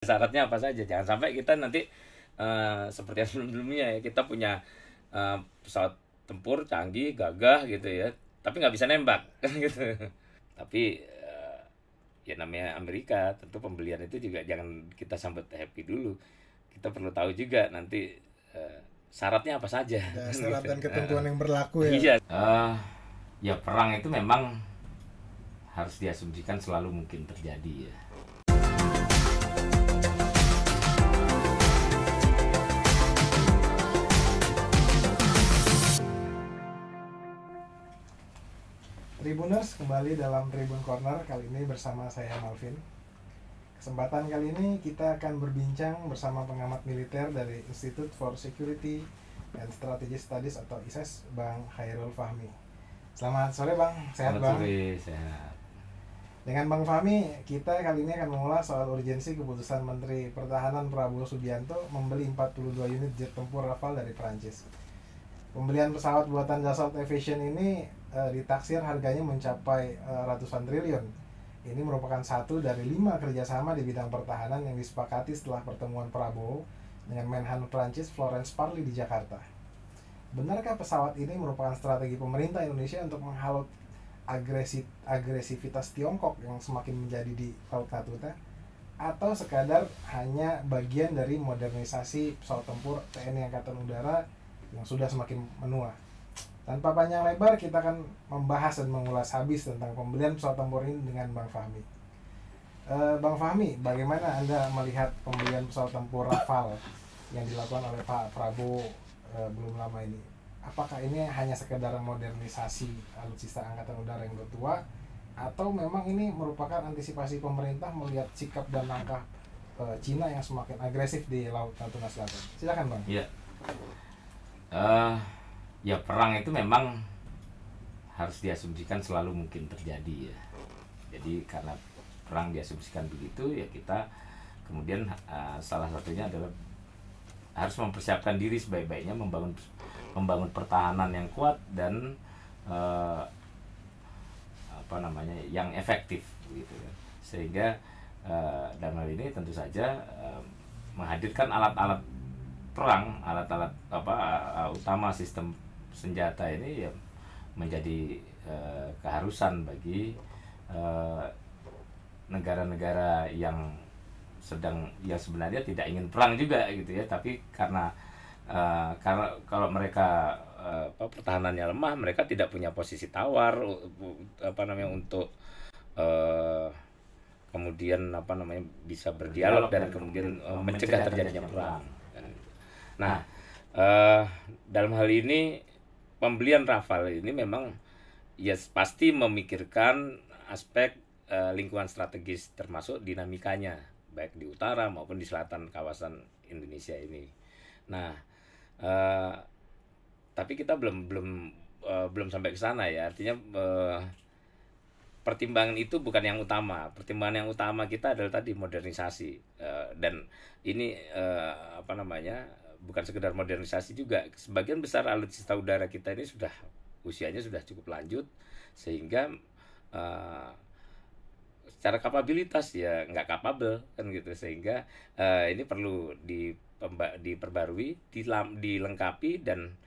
Syaratnya apa saja, jangan sampai kita nanti seperti yang sebelumnya ya, kita punya pesawat tempur canggih gagah gitu ya, tapi nggak bisa nembak kan gitu. Tapi ya namanya Amerika, tentu pembelian itu juga jangan kita sambut happy dulu, kita perlu tahu juga nanti syaratnya apa saja. Ada Kan syarat gitu. dan ketentuan yang berlaku ya. Iya. Ya perang itu memang harus diasumsikan selalu mungkin terjadi ya. Tribuners, kembali dalam Tribun Corner kali ini bersama saya Malvin. Kesempatan kali ini kita akan berbincang bersama pengamat militer dari Institute for Security and Strategic Studies atau ISES, Bang Khairul Fahmi. Selamat sore Bang, sehat Bang? Selamat sore, sehat. Dengan Bang Fahmi, kita kali ini akan mengulas soal urgensi keputusan Menteri Pertahanan Prabowo Subianto membeli 42 unit jet tempur Rafale dari Prancis. Pembelian pesawat buatan Dassault Aviation ini ditaksir harganya mencapai ratusan triliun. Ini merupakan satu dari 5 kerjasama di bidang pertahanan yang disepakati setelah pertemuan Prabowo dengan Menhan Prancis Florence Parly di Jakarta. Benarkah pesawat ini merupakan strategi pemerintah Indonesia untuk menghalau agresivitas Tiongkok yang semakin menjadi di Laut Natuna, atau sekadar hanya bagian dari modernisasi pesawat tempur TNI Angkatan Udara yang sudah semakin menua? Tanpa panjang lebar, kita akan membahas dan mengulas habis tentang pembelian pesawat tempur ini dengan Bang Fahmi. Bang Fahmi, bagaimana Anda melihat pembelian pesawat tempur Rafale yang dilakukan oleh Pak Prabowo belum lama ini? Apakah ini hanya sekedar modernisasi alutsista Angkatan Udara yang bertua, atau memang ini merupakan antisipasi pemerintah melihat sikap dan langkah Cina yang semakin agresif di Laut Natuna Selatan? Silakan Bang. Iya. Ya perang itu memang harus diasumsikan selalu mungkin terjadi ya. Jadi karena perang diasumsikan begitu ya, kita kemudian salah satunya adalah harus mempersiapkan diri sebaik-baiknya, membangun pertahanan yang kuat dan yang efektif gitu ya. Sehingga dalam hal ini tentu saja menghadirkan alat-alat perang, alat-alat utama sistem senjata ini ya menjadi keharusan bagi negara-negara yang sebenarnya tidak ingin perang juga gitu ya, tapi karena kalau mereka pertahanannya lemah, mereka tidak punya posisi tawar untuk kemudian bisa berdialog dan kemudian mencegah terjadinya perang. Nah, dalam hal ini pembelian Rafale ini memang ya pasti memikirkan aspek lingkungan strategis, termasuk dinamikanya baik di utara maupun di selatan kawasan Indonesia ini. Nah, tapi kita belum sampai ke sana ya. Artinya pertimbangan itu bukan yang utama. Pertimbangan yang utama kita adalah tadi modernisasi, dan ini bukan sekedar modernisasi juga. Sebagian besar alutsista udara kita ini usianya sudah cukup lanjut, sehingga secara kapabilitas ya nggak capable kan gitu, sehingga ini perlu diperbarui, dilengkapi dan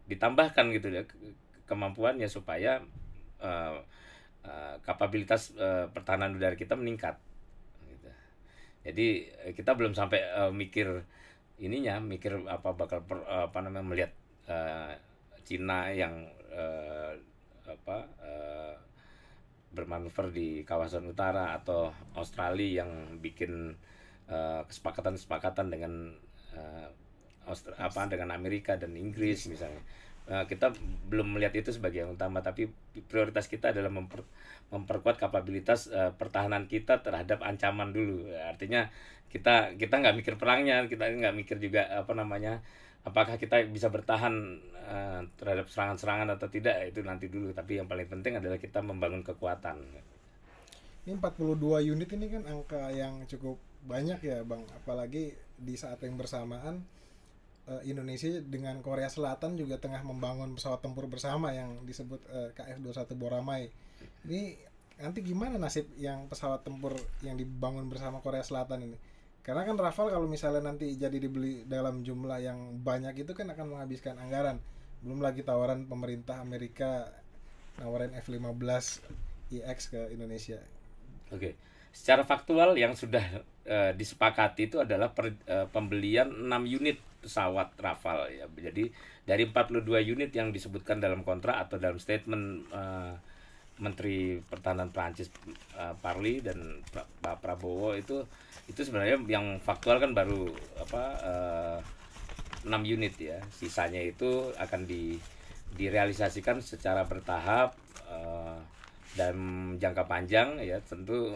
ditambahkan gitu ya kemampuannya supaya kapabilitas pertahanan udara kita meningkat gitu. Jadi kita belum sampai mikir melihat Cina yang bermanuver di kawasan utara, atau Australia yang bikin kesepakatan dengan dengan Amerika dan Inggris misalnya. Kita belum melihat itu sebagai yang utama, tapi prioritas kita adalah memperkuat kapabilitas pertahanan kita terhadap ancaman dulu. Artinya kita nggak mikir perangnya, kita nggak mikir juga apakah kita bisa bertahan terhadap serangan-serangan atau tidak, itu nanti dulu. Tapi yang paling penting adalah kita membangun kekuatan. Ini 42 unit ini kan angka yang cukup banyak ya Bang, apalagi di saat yang bersamaan Indonesia dengan Korea Selatan juga tengah membangun pesawat tempur bersama yang disebut KF-21 Boramai. Ini nanti gimana nasib yang pesawat tempur yang dibangun bersama Korea Selatan ini? Karena kan Rafale kalau misalnya nanti jadi dibeli dalam jumlah yang banyak itu kan akan menghabiskan anggaran. Belum lagi tawaran pemerintah Amerika nawarin F-15 IX ke Indonesia. Oke. Secara faktual yang sudah disepakati itu adalah pembelian 6 unit pesawat Rafale ya. Jadi dari 42 unit yang disebutkan dalam kontrak atau dalam statement Menteri Pertahanan Prancis Parly dan Pak Prabowo itu sebenarnya yang faktual kan baru 6 unit ya. Sisanya itu akan direalisasikan secara bertahap dan jangka panjang ya, tentu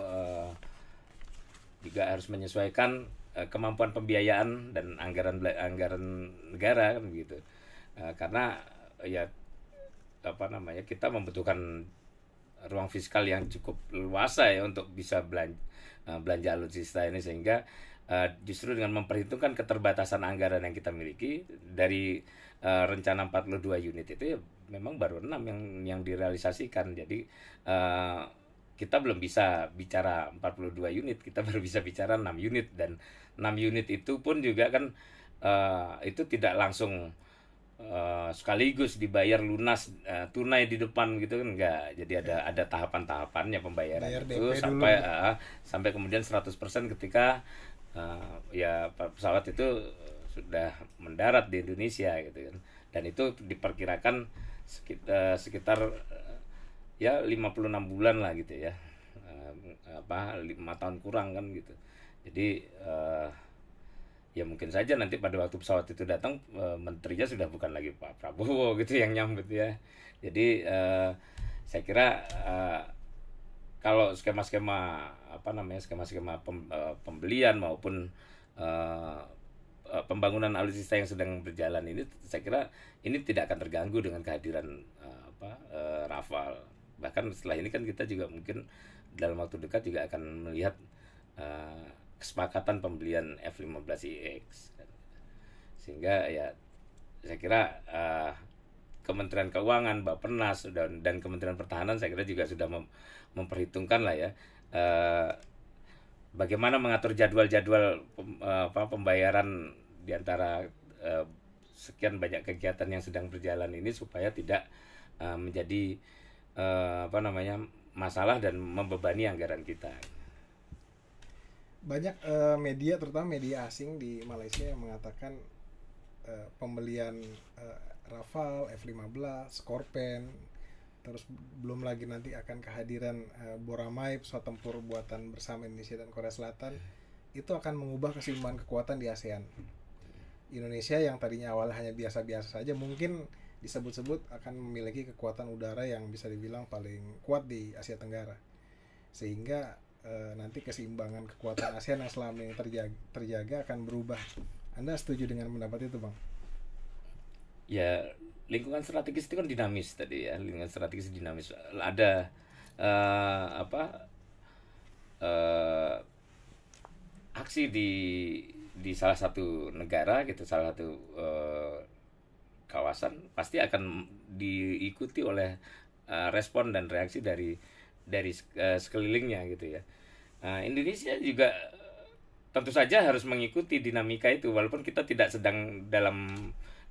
juga harus menyesuaikan kemampuan pembiayaan dan anggaran negara kan begitu. Karena ya kita membutuhkan ruang fiskal yang cukup luasa ya untuk bisa belanja alutsista ini, sehingga justru dengan memperhitungkan keterbatasan anggaran yang kita miliki dari rencana 42 unit itu ya memang baru 6 yang direalisasikan. Jadi kita belum bisa bicara 42 unit, kita baru bisa bicara 6 unit, dan 6 unit itu pun juga kan itu tidak langsung sekaligus dibayar lunas tunai di depan gitu kan, enggak. Jadi ada tahapan-tahapannya pembayaran Bayar itu DP sampai kemudian 100% ketika ya pesawat itu sudah mendarat di Indonesia gitu kan. Dan itu diperkirakan sekitar ya 56 bulan lah gitu ya. 5 tahun kurang kan gitu. Jadi ya mungkin saja nanti pada waktu pesawat itu datang menterinya sudah bukan lagi Pak Prabowo gitu yang nyambut ya. Jadi saya kira kalau skema-skema pembelian maupun pembangunan alutsista yang sedang berjalan ini, saya kira ini tidak akan terganggu dengan kehadiran Rafale. Bahkan setelah ini kan kita juga mungkin dalam waktu dekat juga akan melihat kesepakatan pembelian F-15IX, sehingga ya saya kira Kementerian Keuangan, Bappenas dan Kementerian Pertahanan saya kira juga sudah memperhitungkan lah ya bagaimana mengatur jadwal-jadwal pembayaran di antara sekian banyak kegiatan yang sedang berjalan ini supaya tidak menjadi masalah dan membebani anggaran kita. Banyak media, terutama media asing di Malaysia, yang mengatakan pembelian Rafale, F-15, Scorpion, terus belum lagi nanti akan kehadiran Boramai, pesawat tempur buatan bersama Indonesia dan Korea Selatan, itu akan mengubah keseimbangan kekuatan di ASEAN. Indonesia yang tadinya awalnya hanya biasa-biasa saja, mungkin disebut-sebut akan memiliki kekuatan udara yang bisa dibilang paling kuat di Asia Tenggara, sehingga nanti keseimbangan kekuatan ASEAN yang selama ini terjaga akan berubah. Anda setuju dengan pendapat itu, Bang? Ya, lingkungan strategis itu kan dinamis tadi ya. Lingkungan strategis dinamis. Ada aksi di salah satu negara gitu, salah satu kawasan, pasti akan diikuti oleh respon dan reaksi dari sekelilingnya gitu ya. Indonesia juga tentu saja harus mengikuti dinamika itu, walaupun kita tidak sedang dalam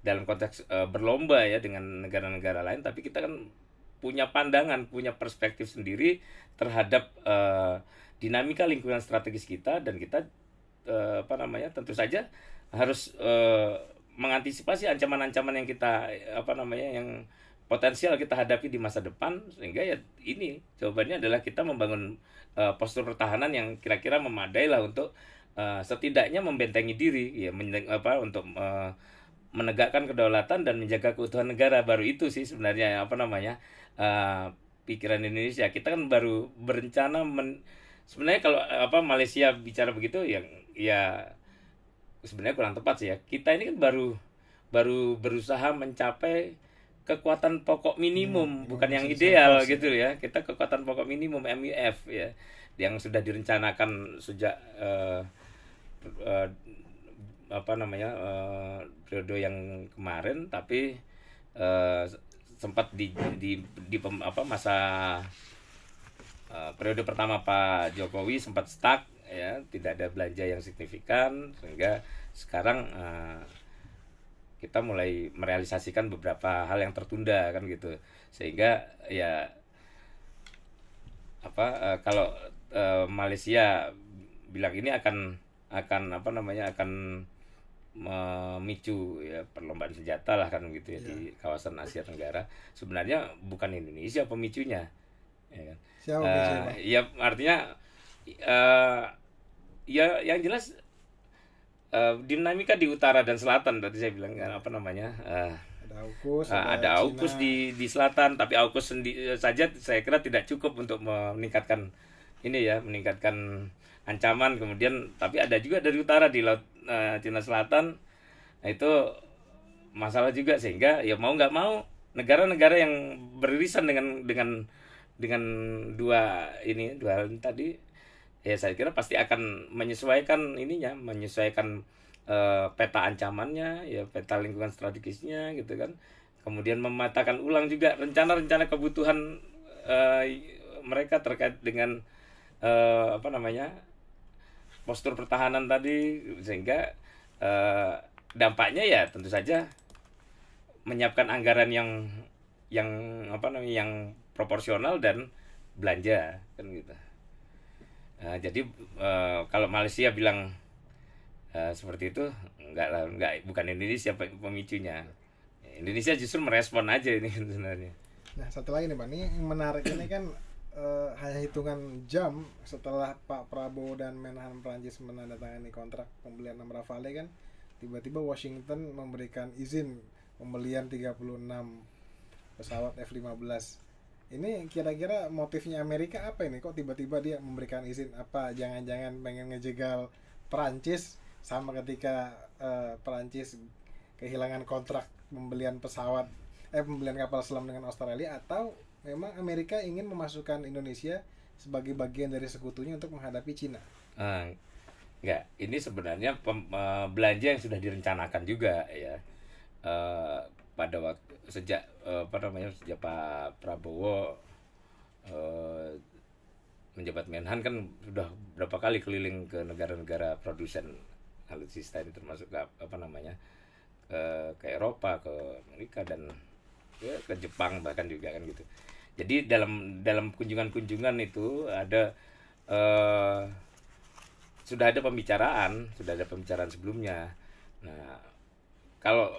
konteks berlomba ya dengan negara-negara lain, tapi kita kan punya pandangan, punya perspektif sendiri terhadap dinamika lingkungan strategis kita, dan kita tentu saja harus mengantisipasi ancaman-ancaman yang kita yang potensial kita hadapi di masa depan, sehingga ya ini jawabannya adalah kita membangun postur pertahanan yang kira-kira memadai lah untuk setidaknya membentengi diri ya, untuk menegakkan kedaulatan dan menjaga keutuhan negara. Baru itu sih sebenarnya pikiran Indonesia. Kita kan baru berencana sebenarnya kalau Malaysia bicara begitu ya sebenarnya kurang tepat sih ya. Kita ini kan baru berusaha mencapai kekuatan pokok minimum, bukan yang ideal gitu ya. Kita kekuatan pokok minimum MUF ya, yang sudah direncanakan sejak periode yang kemarin, tapi sempat di masa periode pertama Pak Jokowi sempat stuck ya, tidak ada belanja yang signifikan, sehingga sekarang kita mulai merealisasikan beberapa hal yang tertunda kan gitu, sehingga ya kalau Malaysia bilang ini akan apa namanya, akan memicu ya perlombaan senjata lah kan gitu ya, di kawasan Asia Tenggara. Sebenarnya bukan Indonesia pemicunya, ya kan. Siapa biasanya, Bang? Ya artinya ya yang jelas dinamika di utara dan selatan tadi saya bilang kan, apa namanya, Ada AUKUS, ada AUKUS di selatan, tapi AUKUS saja saya kira tidak cukup untuk meningkatkan ini ya, meningkatkan ancaman. Kemudian tapi ada juga dari utara di laut Cina Selatan. Nah, itu masalah juga, sehingga ya mau nggak mau negara-negara yang beririsan dengan dua hal ini tadi, ya saya kira pasti akan menyesuaikan menyesuaikan peta ancamannya, ya peta lingkungan strategisnya gitu kan. Kemudian memetakan ulang juga rencana-rencana kebutuhan mereka terkait dengan apa namanya, postur pertahanan tadi, sehingga dampaknya ya tentu saja menyiapkan anggaran yang apa namanya, yang proporsional dan belanja kan gitu. Jadi kalau Malaysia bilang seperti itu, bukan Indonesia pemicunya. Indonesia justru merespon aja ini sebenarnya. Nah, satu lagi nih, Pak, ini yang menarik ini kan hanya hitungan jam setelah Pak Prabowo dan Menhan Prancis menandatangani kontrak pembelian 6 Rafale kan, tiba-tiba Washington memberikan izin pembelian 36 pesawat F-15. Ini kira-kira motifnya Amerika apa ini? Kok tiba-tiba dia memberikan izin? Apa jangan-jangan pengen ngejegal Prancis, sama ketika Prancis kehilangan kontrak pembelian pembelian kapal selam dengan Australia, atau memang Amerika ingin memasukkan Indonesia sebagai bagian dari sekutunya untuk menghadapi Cina? Enggak, ini sebenarnya belanja yang sudah direncanakan juga ya. Pada waktu sejak Pak Prabowo menjabat Menhan kan sudah berapa kali keliling ke negara-negara produsen alutsista ini, termasuk ke ke Eropa, ke Amerika, dan ya, ke Jepang bahkan juga kan gitu. Jadi dalam kunjungan-kunjungan itu sudah ada pembicaraan sebelumnya. Nah, kalau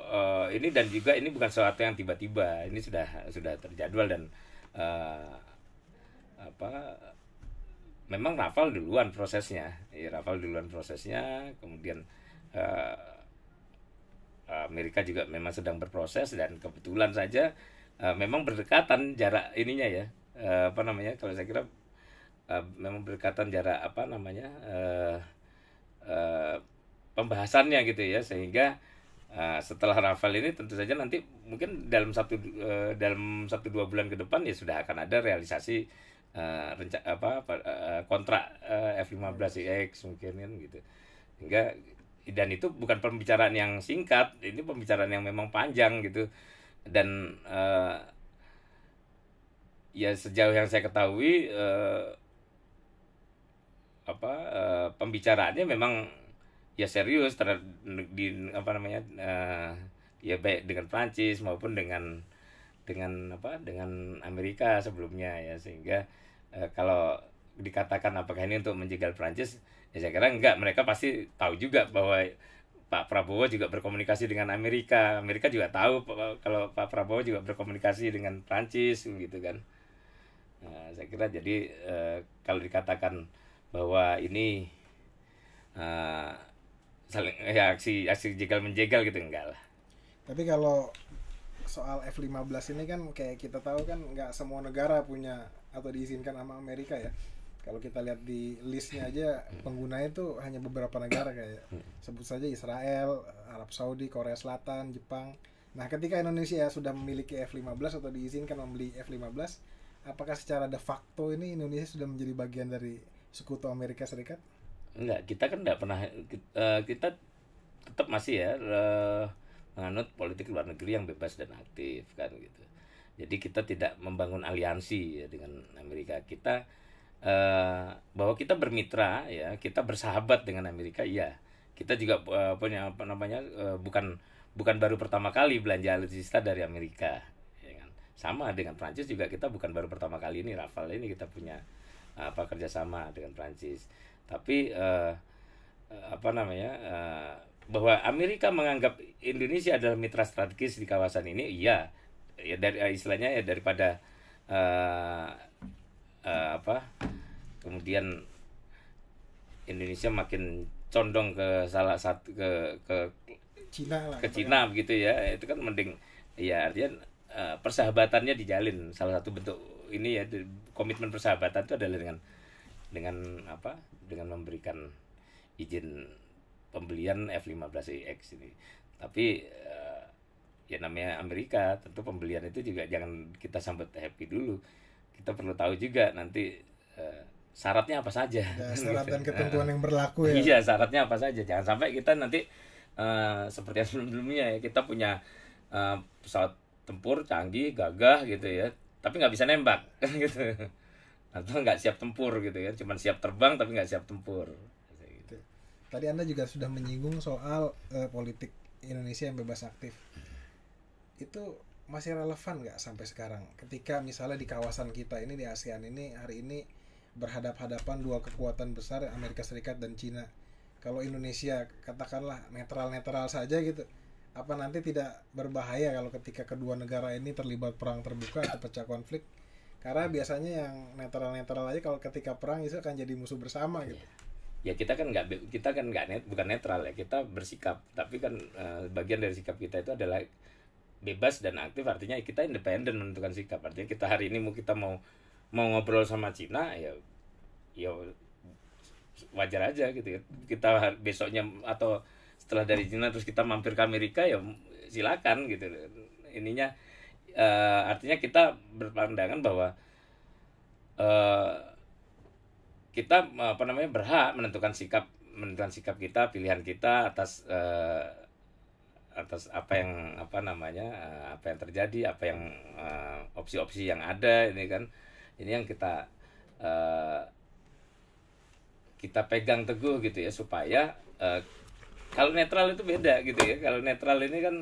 ini, dan juga ini bukan sesuatu yang tiba-tiba, ini sudah terjadwal, dan memang Rafale duluan prosesnya, kemudian Amerika juga memang sedang berproses, dan kebetulan saja memang berdekatan jarak ininya ya, kalau saya kira memang berdekatan jarak pembahasannya gitu ya, sehingga setelah Rafale ini tentu saja nanti mungkin dalam 1-2 bulan ke depan ya sudah akan ada realisasi kontrak F-15X mungkin kan gitu. Hingga, dan itu bukan pembicaraan yang singkat, ini pembicaraan yang memang panjang gitu. Dan ya sejauh yang saya ketahui pembicaraannya memang ya serius ya baik dengan Prancis maupun dengan Amerika sebelumnya ya, sehingga kalau dikatakan apakah ini untuk menjegal Prancis, ya saya kira enggak. Mereka pasti tahu juga bahwa Pak Prabowo juga berkomunikasi dengan Amerika juga tahu kalau Pak Prabowo juga berkomunikasi dengan Prancis gitu kan. Nah, saya kira jadi kalau dikatakan bahwa ini saling aksi jegal menjegal gitu, enggak lah. Tapi kalau soal F-15 ini kan kayak kita tahu kan nggak semua negara punya atau diizinkan sama Amerika ya. Kalau kita lihat di listnya aja, penggunanya itu hanya beberapa negara, kayak sebut saja Israel, Arab Saudi, Korea Selatan, Jepang. Nah, ketika Indonesia sudah memiliki F-15 atau diizinkan membeli F-15, apakah secara de facto ini Indonesia sudah menjadi bagian dari sekutu Amerika Serikat? Enggak, kita kan enggak pernah, kita tetap masih ya menganut politik luar negeri yang bebas dan aktif kan gitu. Jadi kita tidak membangun aliansi ya dengan Amerika. Kita bahwa kita bermitra ya, kita bersahabat dengan Amerika, iya. Kita juga punya apa namanya, bukan baru pertama kali belanja alutsista dari Amerika, ya kan. Sama dengan Prancis juga, kita bukan baru pertama kali ini Rafale ini kita punya kerjasama dengan Prancis. Tapi apa namanya, bahwa Amerika menganggap Indonesia adalah mitra strategis di kawasan ini, iya. Ya dari istilahnya ya, daripada eh, apa kemudian Indonesia makin condong ke salah satu Cina lah ke katakan. Cina begitu ya, itu kan mending ya, artinya persahabatannya dijalin. Salah satu bentuk ini ya, komitmen persahabatan itu adalah dengan apa, dengan memberikan izin pembelian F-15EX ini. Tapi ya namanya Amerika, tentu pembelian itu juga jangan kita sambut happy dulu. Kita perlu tahu juga nanti syaratnya apa saja. Ada Kan syarat gitu. dan ketentuan yang berlaku ya. Iya, syaratnya apa saja. Jangan sampai kita nanti seperti yang sebelumnya ya, kita punya pesawat tempur canggih, gagah gitu ya, tapi nggak bisa nembak kan gitu. Atau nggak siap tempur gitu ya, cuman siap terbang tapi nggak siap tempur. Gitu. Tadi Anda juga sudah menyinggung soal politik Indonesia yang bebas aktif. Itu masih relevan nggak sampai sekarang? Ketika misalnya di kawasan kita ini, di ASEAN ini, hari ini berhadap-hadapan dua kekuatan besar, Amerika Serikat dan Cina. Kalau Indonesia katakanlah netral-netral saja gitu, apa nanti tidak berbahaya kalau ketika kedua negara ini terlibat perang terbuka atau pecah konflik? Karena biasanya yang netral-netral aja kalau ketika perang itu akan jadi musuh bersama gitu. Ya kita kan nggak bukan netral ya, kita bersikap. Tapi kan bagian dari sikap kita itu adalah bebas dan aktif, artinya kita independen menentukan sikap. Artinya kita hari ini kita mau ngobrol sama Cina ya, ya wajar aja gitu ya. Kita besoknya atau setelah dari Cina terus kita mampir ke Amerika ya silakan gitu. Ininya artinya kita berpandangan bahwa kita apa namanya, berhak menentukan sikap kita, pilihan kita atas apa yang apa namanya, apa yang terjadi, apa yang opsi-opsi yang ada ini kan. Ini yang eh, kita pegang teguh gitu ya, supaya kalau netral itu beda gitu ya. Kalau netral ini kan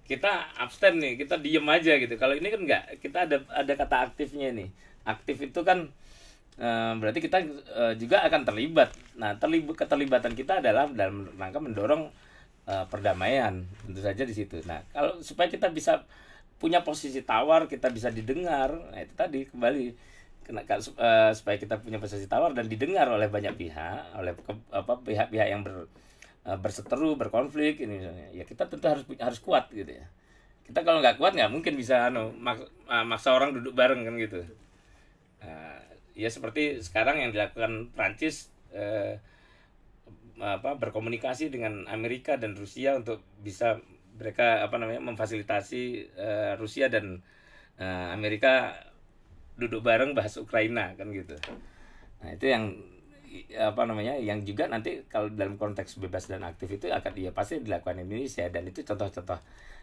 kita abstain nih, kita diem aja gitu. Kalau ini kan enggak, kita ada kata aktifnya nih. Aktif itu kan berarti kita juga akan terlibat. Nah, keterlibatan kita adalah dalam rangka mendorong perdamaian, tentu saja di situ. Nah, kalau supaya kita bisa punya posisi tawar, kita bisa didengar, nah itu tadi kembali supaya kita punya posisi tawar dan didengar oleh banyak pihak, oleh pihak-pihak yang berseteru, berkonflik ini misalnya. Ya kita tentu harus kuat gitu ya. Kita kalau nggak kuat nggak mungkin bisa maksa orang duduk bareng kan gitu. Ya seperti sekarang yang dilakukan Prancis, berkomunikasi dengan Amerika dan Rusia untuk bisa mereka memfasilitasi Rusia dan Amerika duduk bareng bahas Ukraina kan gitu. Nah, itu yang yang juga nanti kalau dalam konteks bebas dan aktif itu akan pasti dilakukan Indonesia, dan itu contoh-contoh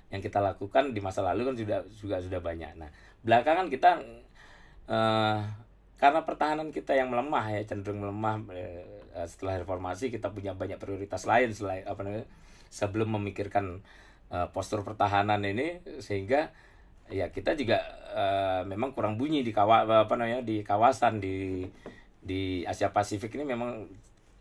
yang kita lakukan di masa lalu kan sudah banyak. Nah, belakangan kita karena pertahanan kita yang melemah ya, cenderung melemah setelah reformasi, kita punya banyak prioritas lain selain sebelum memikirkan postur pertahanan ini, sehingga ya kita juga memang kurang bunyi di kawasan di Asia Pasifik ini, memang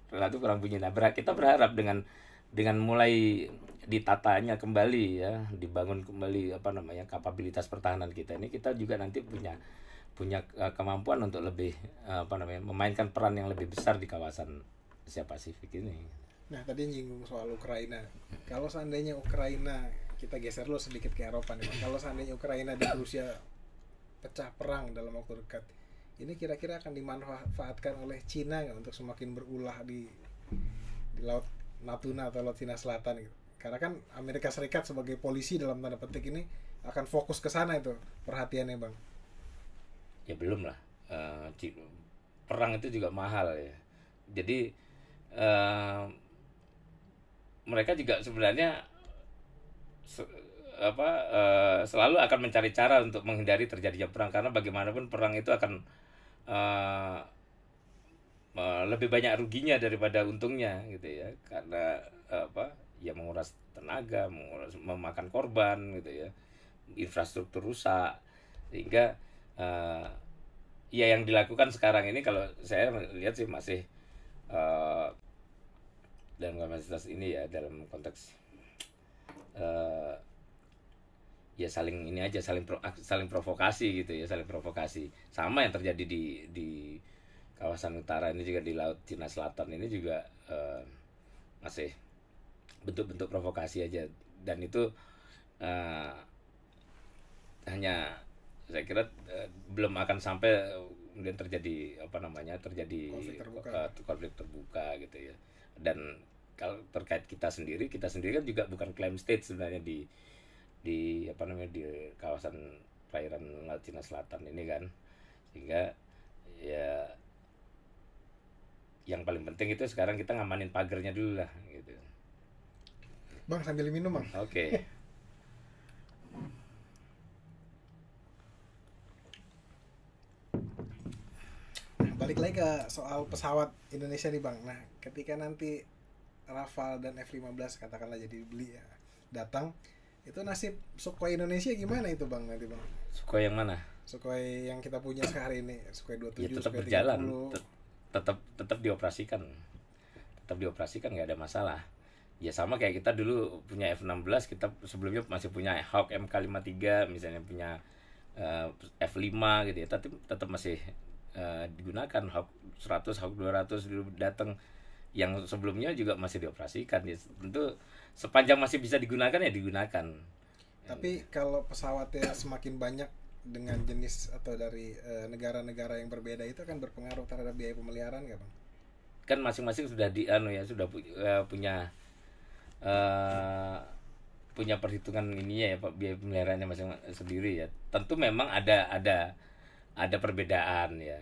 relatif kurang bunyi. Nah, kita berharap dengan mulai ditatanya kembali ya, dibangun kembali kapabilitas pertahanan kita ini, kita juga nanti punya kemampuan untuk lebih memainkan peran yang lebih besar di kawasan Asia Pasifik ini. Nah, tadi nyinggung soal Ukraina. Kalau seandainya Ukraina, kita geser lo sedikit ke Eropa nih, kalau seandainya Ukraina dan Rusia pecah perang dalam waktu dekat, ini kira-kira akan dimanfaatkan oleh Cina nggak untuk semakin berulah di laut Natuna atau laut Cina Selatan gitu? Karena kan Amerika Serikat sebagai polisi dalam tanda petik ini akan fokus ke sana itu perhatiannya, Bang. Ya belum lah. Perang itu juga mahal ya. Jadi mereka juga sebenarnya selalu akan mencari cara untuk menghindari terjadinya perang, karena bagaimanapun perang itu akan uh, lebih banyak ruginya daripada untungnya gitu ya, karena ya menguras tenaga, memakan korban gitu ya, infrastruktur rusak, sehingga ya yang dilakukan sekarang ini kalau saya lihat sih masih dalam kapasitas ini ya, dalam konteks ya saling ini aja, saling provokasi gitu ya, saling provokasi. Sama yang terjadi di kawasan utara ini juga, di Laut Cina Selatan ini juga masih bentuk-bentuk provokasi aja, dan itu hanya saya kira belum akan sampai kemudian terjadi konflik terbuka gitu ya. Dan kalau terkait kita sendiri kan juga bukan claim state sebenarnya di di kawasan perairan Laut Cina Selatan ini kan, sehingga ya yang paling penting itu sekarang kita ngamanin pagernya dulu lah gitu. Bang, sambil minum bang. Oke. Balik lagi ke soal pesawat Indonesia nih bang. Nah, ketika nanti Rafale dan F-15 katakanlah jadi beli ya, datang, itu nasib Sukhoi Indonesia gimana itu bang nanti bang? Sukhoi yang mana? Sukhoi yang kita punya sekarang ini, Sukhoi 27, ya tetap Sukhoi berjalan, 30. tetap dioperasikan, nggak ada masalah. Ya sama kayak kita dulu punya F-16, kita sebelumnya masih punya Hawk MK-53, misalnya punya F-5 gitu ya, tetap masih digunakan. Hawk 100, Hawk 200 dulu datang, yang sebelumnya juga masih dioperasikan ya. Tentu sepanjang masih bisa digunakan ya digunakan. Tapi kalau pesawatnya semakin banyak dengan jenis atau dari negara-negara yang berbeda, itu akan berpengaruh terhadap biaya pemeliharaan nggak bang? Kan masing-masing sudah punya punya perhitungan ininya ya, biaya pemeliharaannya masing sendiri ya. Tentu memang ada perbedaan ya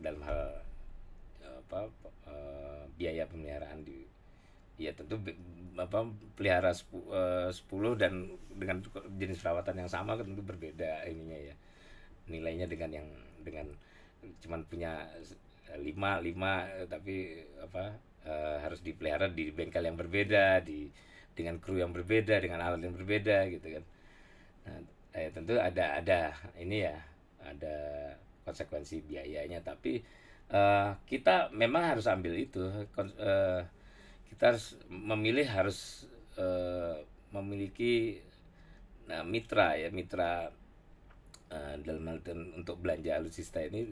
dalam hal biaya pemeliharaan ya. Tentu pelihara 10 dan dengan jenis perawatan yang sama kan tentu berbeda ininya ya, nilainya dengan cuman punya 5 tapi harus dipelihara di bengkel yang berbeda, dengan kru yang berbeda, dengan alat yang berbeda gitu kan. Nah, tentu ada ini ya, ada konsekuensi biayanya, tapi kita memang harus ambil itu. Kita harus memiliki mitra dalam hal untuk belanja alutsista ini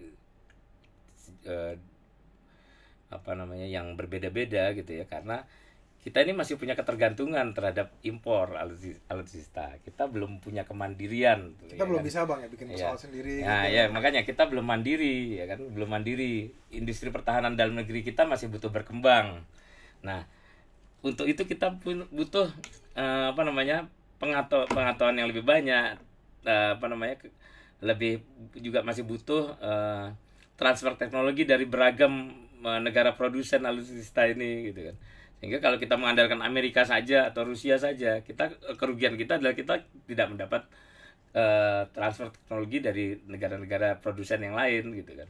yang berbeda-beda gitu ya, karena kita ini masih punya ketergantungan terhadap impor alutsista. Kita belum punya kemandirian. Kita belum bisa bang ya bikin pesawat sendiri. Nah gitu. Ya makanya kita belum mandiri ya kan, belum mandiri. Industri pertahanan dalam negeri kita masih butuh berkembang. Nah untuk itu kita pun butuh pengetahuan yang lebih banyak, lebih juga masih butuh transfer teknologi dari beragam negara produsen alutsista ini gitu kan. Sehingga kalau kita mengandalkan Amerika saja atau Rusia saja, kerugian kita adalah kita tidak mendapat transfer teknologi dari negara-negara produsen yang lain gitu kan.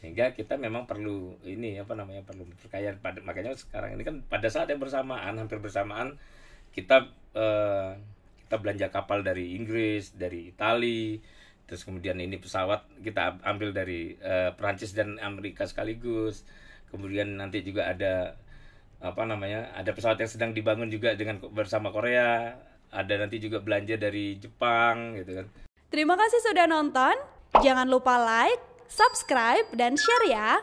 Sehingga kita memang perlu perlu memperkaya. Makanya sekarang ini kan pada saat yang hampir bersamaan kita belanja kapal dari Inggris, dari Itali, terus kemudian ini pesawat kita ambil dari Perancis dan Amerika sekaligus. Kemudian nanti juga ada ada pesawat yang sedang dibangun juga bersama Korea, ada nanti juga belanja dari Jepang gitu kan. Terima kasih sudah nonton. Jangan lupa like, subscribe, dan share ya.